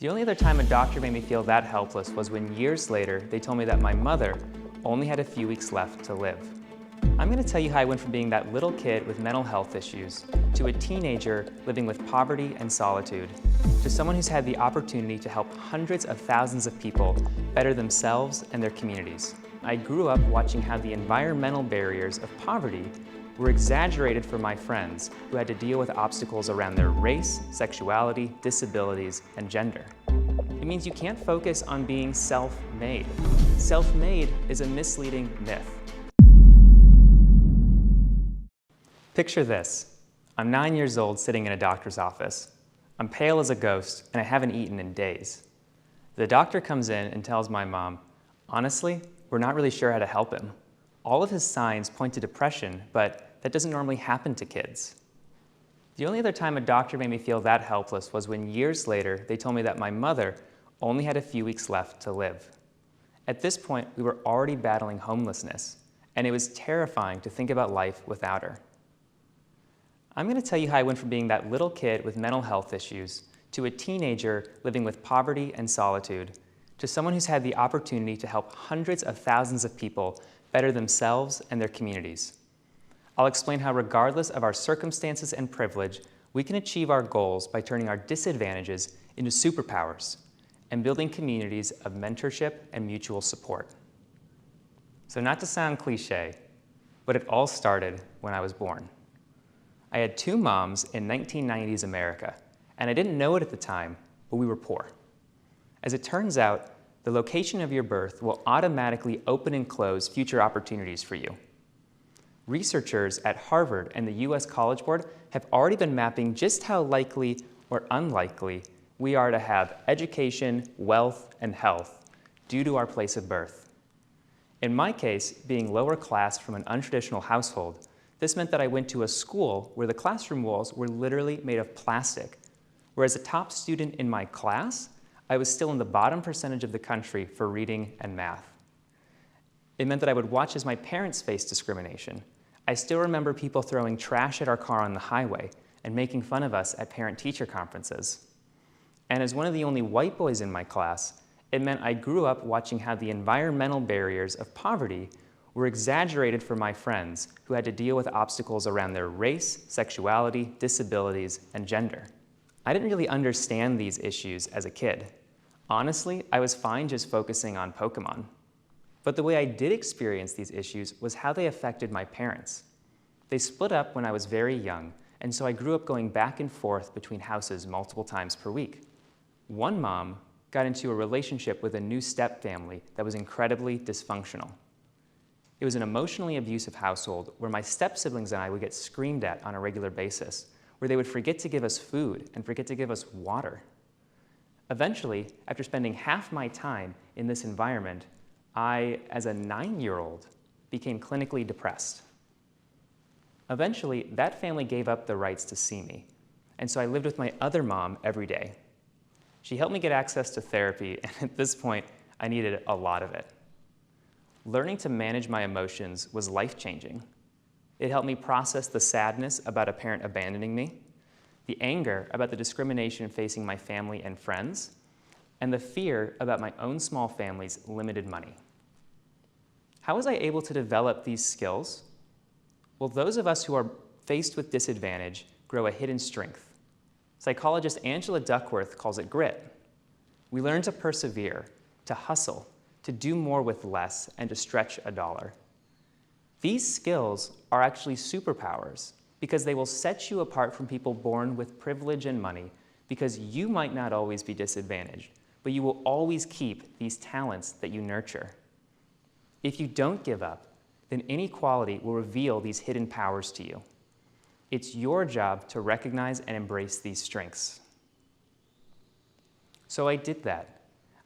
The only other time a doctor made me feel that helpless was when years later they told me that my mother only had a few weeks left to live. I'm going to tell you how I went from being that little kid with mental health issues to a teenager living with poverty and solitude to someone who's had the opportunity to help hundreds of thousands of people better themselves and their communities. I grew up watching how the environmental barriers of poverty were exaggerated for my friends who had to deal with obstacles around their race, sexuality, disabilities, and gender. It means you can't focus on being self-made. Self-made is a misleading myth. Picture this. I'm 9 years old sitting in a doctor's office. I'm pale as a ghost and I haven't eaten in days. The doctor comes in and tells my mom, honestly, we're not really sure how to help him. All of his signs point to depression, but that doesn't normally happen to kids. The only other time a doctor made me feel that helpless was when years later they told me that my mother only had a few weeks left to live. At this point, we were already battling homelessness, and it was terrifying to think about life without her. I'm going to tell you how I went from being that little kid with mental health issues to a teenager living with poverty and solitude to someone who's had the opportunity to help hundreds of thousands of people better themselves and their communities. I'll explain how regardless of our circumstances and privilege, we can achieve our goals by turning our disadvantages into superpowers and building communities of mentorship and mutual support. So not to sound cliche, but it all started when I was born. I had two moms in 1990s America, and I didn't know it at the time, but we were poor. As it turns out, the location of your birth will automatically open and close future opportunities for you. Researchers at Harvard and the US College Board have already been mapping just how likely or unlikely we are to have education, wealth, and health due to our place of birth. In my case, being lower class from an untraditional household, this meant that I went to a school where the classroom walls were literally made of plastic, whereas a top student in my class, I was still in the bottom percentage of the country for reading and math. It meant that I would watch as my parents faced discrimination. I still remember people throwing trash at our car on the highway and making fun of us at parent-teacher conferences. And as one of the only white boys in my class, it meant I grew up watching how the environmental barriers of poverty were exaggerated for my friends who had to deal with obstacles around their race, sexuality, disabilities, and gender. I didn't really understand these issues as a kid. Honestly, I was fine just focusing on Pokemon. But the way I did experience these issues was how they affected my parents. They split up when I was very young, and so I grew up going back and forth between houses multiple times per week. One mom got into a relationship with a new step-family that was incredibly dysfunctional. It was an emotionally abusive household where my step-siblings and I would get screamed at on a regular basis, where they would forget to give us food and forget to give us water. Eventually, after spending half my time in this environment, I, as a 9-year-old, became clinically depressed. Eventually, that family gave up the rights to see me, and so I lived with my other mom every day. She helped me get access to therapy, and at this point, I needed a lot of it. Learning to manage my emotions was life-changing. It helped me process the sadness about a parent abandoning me, the anger about the discrimination facing my family and friends, and the fear about my own small family's limited money. How was I able to develop these skills? Well, those of us who are faced with disadvantage grow a hidden strength. Psychologist Angela Duckworth calls it grit. We learn to persevere, to hustle, to do more with less, and to stretch a dollar. These skills are actually superpowers because they will set you apart from people born with privilege and money because you might not always be disadvantaged, but you will always keep these talents that you nurture. If you don't give up, then inequality will reveal these hidden powers to you. It's your job to recognize and embrace these strengths. So I did that.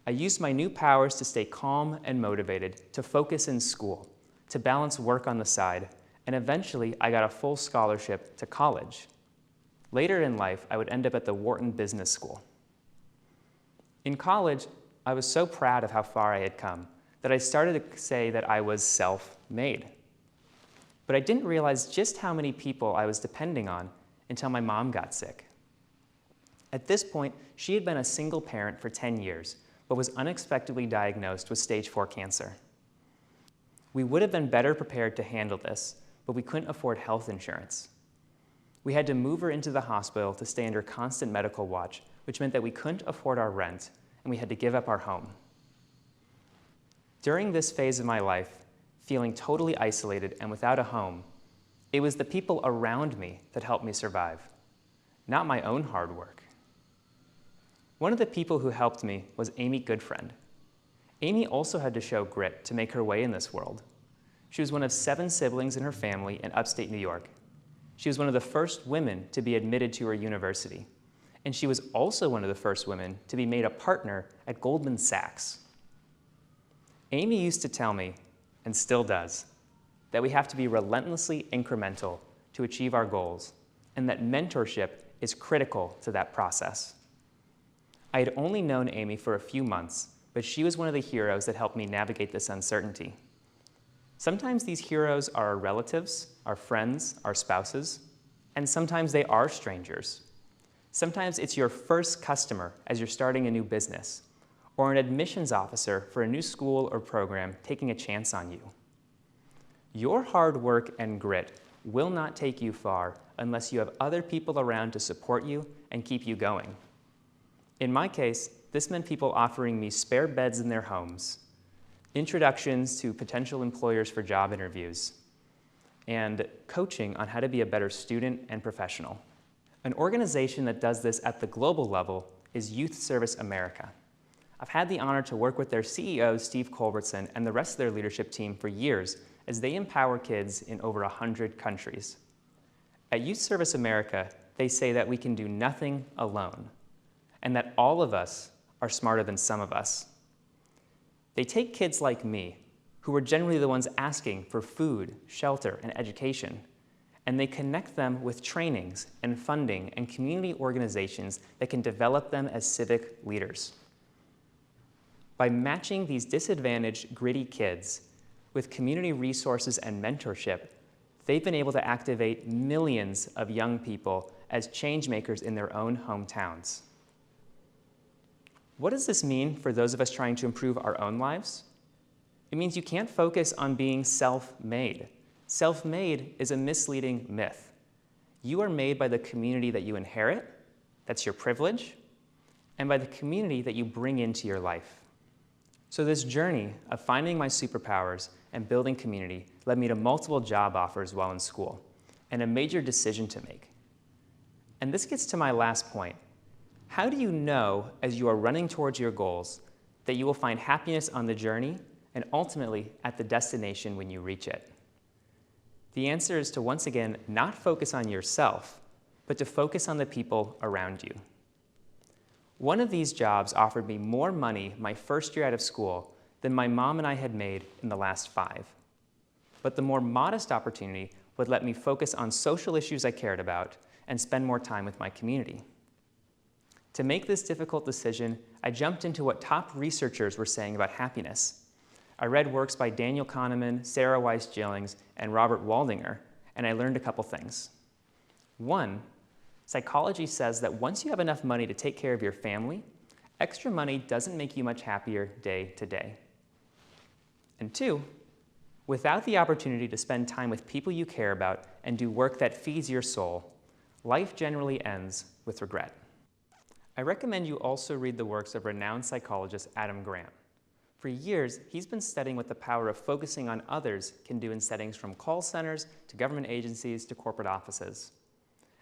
I used my new powers to stay calm and motivated, to focus in school, to balance work on the side, and eventually I got a full scholarship to college. Later in life, I would end up at the Wharton Business School. In college, I was so proud of how far I had come that I started to say that I was self-made. But I didn't realize just how many people I was depending on until my mom got sick. At this point, she had been a single parent for 10 years, but was unexpectedly diagnosed with stage 4 cancer. We would have been better prepared to handle this, but we couldn't afford health insurance. We had to move her into the hospital to stay under constant medical watch, which meant that we couldn't afford our rent, and we had to give up our home. During this phase of my life, feeling totally isolated and without a home, it was the people around me that helped me survive, not my own hard work. One of the people who helped me was Amy Goodfriend. Amy also had to show grit to make her way in this world. She was one of 7 siblings in her family in upstate New York. She was one of the first women to be admitted to her university, and she was also one of the first women to be made a partner at Goldman Sachs. Amy used to tell me, and still does, that we have to be relentlessly incremental to achieve our goals, and that mentorship is critical to that process. I had only known Amy for a few months, but she was one of the heroes that helped me navigate this uncertainty. Sometimes these heroes are our relatives, our friends, our spouses, and sometimes they are strangers. Sometimes it's your first customer as you're starting a new business, or an admissions officer for a new school or program taking a chance on you. Your hard work and grit will not take you far unless you have other people around to support you and keep you going. In my case, this meant people offering me spare beds in their homes, introductions to potential employers for job interviews, and coaching on how to be a better student and professional. An organization that does this at the global level is Youth Service America. I've had the honor to work with their CEO, Steve Culbertson, and the rest of their leadership team for years as they empower kids in over 100 countries. At Youth Service America, they say that we can do nothing alone, and that all of us are smarter than some of us. They take kids like me, who are generally the ones asking for food, shelter, and education, and they connect them with trainings and funding and community organizations that can develop them as civic leaders. By matching these disadvantaged, gritty kids with community resources and mentorship, they've been able to activate millions of young people as change makers in their own hometowns. What does this mean for those of us trying to improve our own lives? It means you can't focus on being self-made. Self-made is a misleading myth. You are made by the community that you inherit, that's your privilege, and by the community that you bring into your life. So this journey of finding my superpowers and building community led me to multiple job offers while in school, and a major decision to make. And this gets to my last point. How do you know, as you are running towards your goals, that you will find happiness on the journey and ultimately at the destination when you reach it? The answer is to once again not focus on yourself, but to focus on the people around you. One of these jobs offered me more money my first year out of school than my mom and I had made in the last 5. But the more modest opportunity would let me focus on social issues I cared about and spend more time with my community. To make this difficult decision, I jumped into what top researchers were saying about happiness. I read works by Daniel Kahneman, Sarah Weiss Gillings, and Robert Waldinger, and I learned a couple things. 1, psychology says that once you have enough money to take care of your family, extra money doesn't make you much happier day to day. And 2, without the opportunity to spend time with people you care about and do work that feeds your soul, life generally ends with regret. I recommend you also read the works of renowned psychologist Adam Grant. For years, he's been studying what the power of focusing on others can do in settings from call centers to government agencies to corporate offices.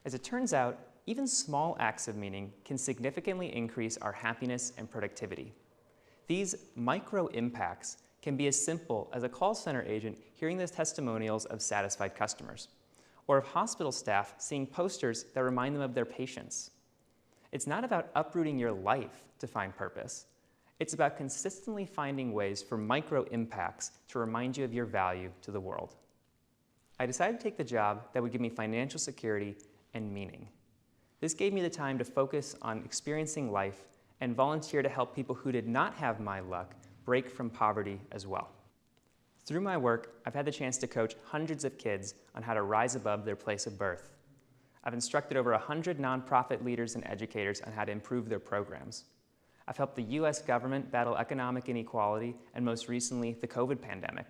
As it turns out, even small acts of meaning can significantly increase our happiness and productivity. These micro impacts can be as simple as a call center agent hearing the testimonials of satisfied customers, or of hospital staff seeing posters that remind them of their patients. It's not about uprooting your life to find purpose. It's about consistently finding ways for micro impacts to remind you of your value to the world. I decided to take the job that would give me financial security and meaning. This gave me the time to focus on experiencing life and volunteer to help people who did not have my luck break from poverty as well. Through my work, I've had the chance to coach hundreds of kids on how to rise above their place of birth. I've instructed over 100 nonprofit leaders and educators on how to improve their programs. I've helped the US government battle economic inequality and most recently the COVID pandemic.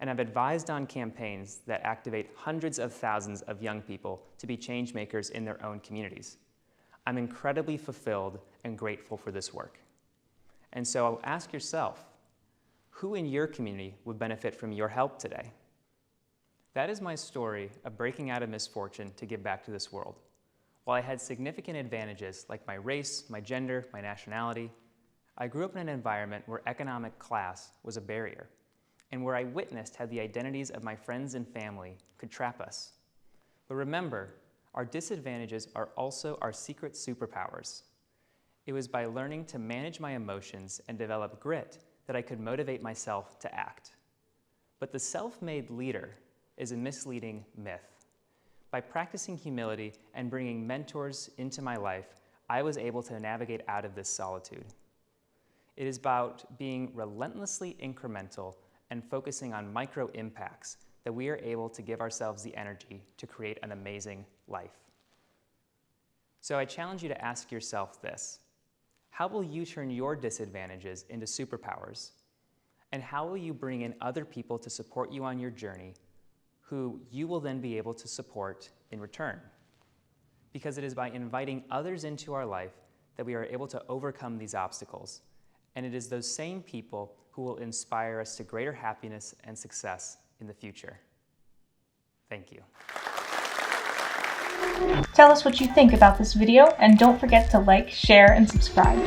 And I've advised on campaigns that activate hundreds of thousands of young people to be change makers in their own communities. I'm incredibly fulfilled and grateful for this work. And so ask yourself, who in your community would benefit from your help today? That is my story of breaking out of misfortune to give back to this world. While I had significant advantages like my race, my gender, my nationality, I grew up in an environment where economic class was a barrier, and where I witnessed how the identities of my friends and family could trap us. But remember, our disadvantages are also our secret superpowers. It was by learning to manage my emotions and develop grit that I could motivate myself to act. But the self-made leader is a misleading myth. By practicing humility and bringing mentors into my life, I was able to navigate out of this solitude. It is about being relentlessly incremental and focusing on micro impacts that we are able to give ourselves the energy to create an amazing life. So I challenge you to ask yourself this: how will you turn your disadvantages into superpowers? And how will you bring in other people to support you on your journey, who you will then be able to support in return? Because it is by inviting others into our life that we are able to overcome these obstacles. And it is those same people who will inspire us to greater happiness and success in the future. Thank you. Tell us what you think about this video, and don't forget to like, share, and subscribe.